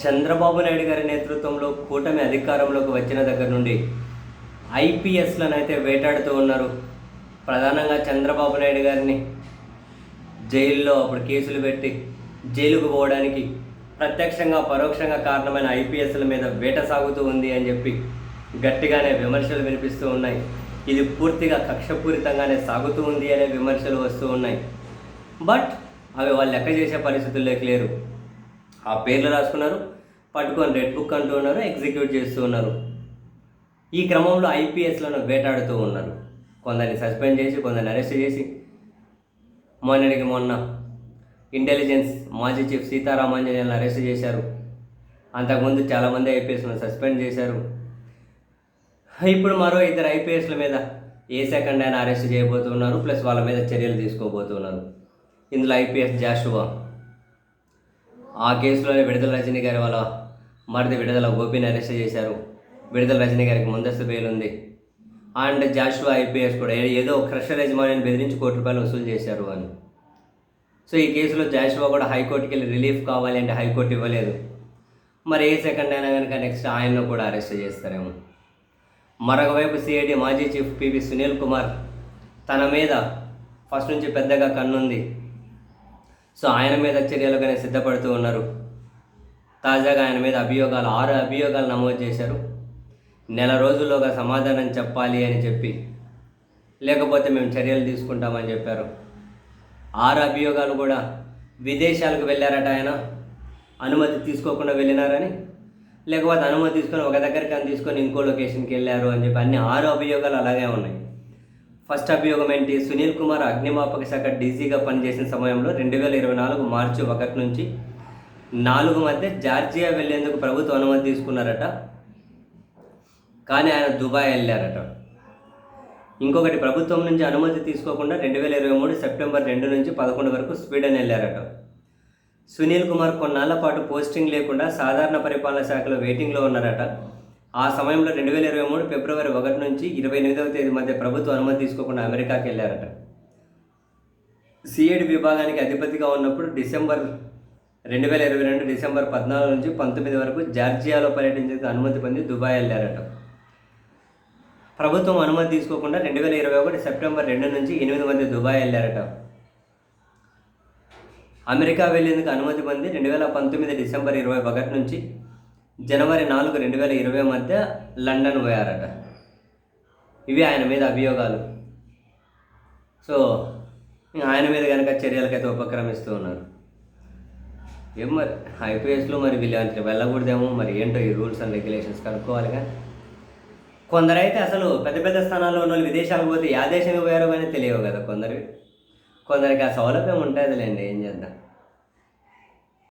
చంద్రబాబు నాయుడు గారి నేతృత్వంలో కూటమి అధికారంలోకి వచ్చిన దగ్గర నుండి ఐపీఎస్లను అయితే వేటాడుతూ ఉన్నారు. ప్రధానంగా చంద్రబాబు నాయుడు గారిని జైల్లో అప్పుడు కేసులు పెట్టి జైలుకు పోవడానికి ప్రత్యక్షంగా పరోక్షంగా కారణమైన ఐపీఎస్ల మీద వేట సాగుతూ ఉంది అని చెప్పి గట్టిగానే విమర్శలు వినిపిస్తూ ఉన్నాయి. ఇది పూర్తిగా కక్షపూరితంగానే సాగుతూ ఉంది అనే విమర్శలు వస్తూ ఉన్నాయి. బట్ అవి వాళ్ళు లెక్క చేసే పరిస్థితుల్లోకి లేరు. ఆ పేర్లు రాసుకున్నారు, పట్టుకొని రెడ్ బుక్ అంటూ ఉన్నారు, ఎగ్జిక్యూట్ చేస్తూ ఉన్నారు. ఈ క్రమంలో ఐపీఎస్లను వేటాడుతూ ఉన్నారు. కొందరిని సస్పెండ్ చేసి, కొందరిని అరెస్ట్ చేసి, మొన్నటికి మొన్న ఇంటెలిజెన్స్ మాజీ చీఫ్ సీతారామాంజనేయులను అరెస్ట్ చేశారు. అంతకుముందు చాలామంది ఐపీఎస్లను సస్పెండ్ చేశారు. ఇప్పుడు మరో ఇద్దరు ఐపీఎస్ల మీద ఏ సెకండ్ అయినా అరెస్ట్ చేయబోతున్నారు, ప్లస్ వాళ్ళ మీద చర్యలు తీసుకోబోతున్నారు. ఇందులో ఐపీఎస్ జాషువా, ఆ కేసులోనే విడుదల రజనీ గారి వాళ్ళ మరిది విడుదల గోపిని అరెస్ట్ చేశారు. విడుదల రజనీ గారికి ముందస్తు బెయిల్ ఉంది. అండ్ జాషువా ఐపీఎస్ కూడా ఏదో క్రషర్ యజమానిని బెదిరించి ₹1 వసూలు చేశారు అని. సో ఈ కేసులో జాషువా కూడా హైకోర్టుకి వెళ్ళి రిలీఫ్ కావాలి అంటే హైకోర్టు ఇవ్వలేదు. మరి ఏ సెకండ్ అయినా కనుక నెక్స్ట్ ఆయన్ను కూడా అరెస్ట్ చేస్తారేమో. మరొక వైపు సిఐడి మాజీ చీఫ్ పివి సునీల్ కుమార్, తన మీద ఫస్ట్ నుంచి పెద్దగా కన్నుంది. సో ఆయన మీద చర్యలుగానే సిద్ధపడుతూ ఉన్నారు. తాజాగా ఆయన మీద 6 అభియోగాలు నమోదు చేశారు. నెల రోజుల్లోగా సమాధానం చెప్పాలి అని చెప్పి, లేకపోతే మేము చర్యలు తీసుకుంటామని చెప్పారు. 6 అభియోగాలు కూడా విదేశాలకు వెళ్ళారట ఆయన, అనుమతి తీసుకోకుండా వెళ్ళినారని, లేకపోతే అనుమతి తీసుకొని ఒక దగ్గరికి తీసుకొని ఇంకో లొకేషన్కి వెళ్ళారు అని చెప్పి అన్ని 6 అభియోగాలు అలాగే ఉన్నాయి. ఫస్ట్ అభియోగం ఏంటి? సునీల్ కుమార్ అగ్నిమాపక శాఖ డీజీగా పనిచేసిన సమయంలో 2024 మార్చి 1 నుంచి 4 మధ్య జార్జియా వెళ్లేందుకు ప్రభుత్వం అనుమతి తీసుకున్నారట, కానీ ఆయన దుబాయ్ వెళ్ళారట. ఇంకొకటి, ప్రభుత్వం నుంచి అనుమతి తీసుకోకుండా 2023 సెప్టెంబర్ 2 నుంచి 11 వరకు స్వీడన్ వెళ్ళారట. సునీల్ కుమార్ కొన్నాళ్ల పాటు పోస్టింగ్ లేకుండా సాధారణ పరిపాలన శాఖలో వెయిటింగ్లో ఉన్నారట. ఆ సమయంలో 2023 ఫిబ్రవరి 1 నుంచి 28వ తేదీ మధ్య ప్రభుత్వం అనుమతి తీసుకోకుండా అమెరికాకి వెళ్ళారట. సిఐడి విభాగానికి అధిపతిగా ఉన్నప్పుడు 2022 డిసెంబర్ 14 నుంచి 19 వరకు జార్జియాలో పర్యటించేందుకు అనుమతి పొంది దుబాయ్ వెళ్ళారట. ప్రభుత్వం అనుమతి తీసుకోకుండా 2021 సెప్టెంబర్ 2 నుంచి 8 మధ్య దుబాయ్ వెళ్ళారట. అమెరికా వెళ్లేందుకు అనుమతి పొంది 2019 డిసెంబర్ 21 నుంచి జనవరి 4, 2020 మధ్య లండన్ పోయారట. ఇవి ఆయన మీద అభియోగాలు. సో ఆయన మీద కనుక చర్యలకైతే ఉపక్రమిస్తూ ఉన్నారు. ఏం మరి ఐపీఎస్లో మరి వీళ్ళు వెళ్ళకూడదేమో, మరి ఏంటో ఈ రూల్స్ అండ్ రెగ్యులేషన్స్ కనుక్కోవాలిగా. కొందరైతే అసలు పెద్ద పెద్ద స్థానాల్లో ఉన్న వాళ్ళు విదేశాలకు పోతే యా దేశానికి పోయారో కానీ తెలియవు కదా కొందరికి ఆ సౌలభ్యం ఉంటుందిలేండి, ఏం చేద్దాం.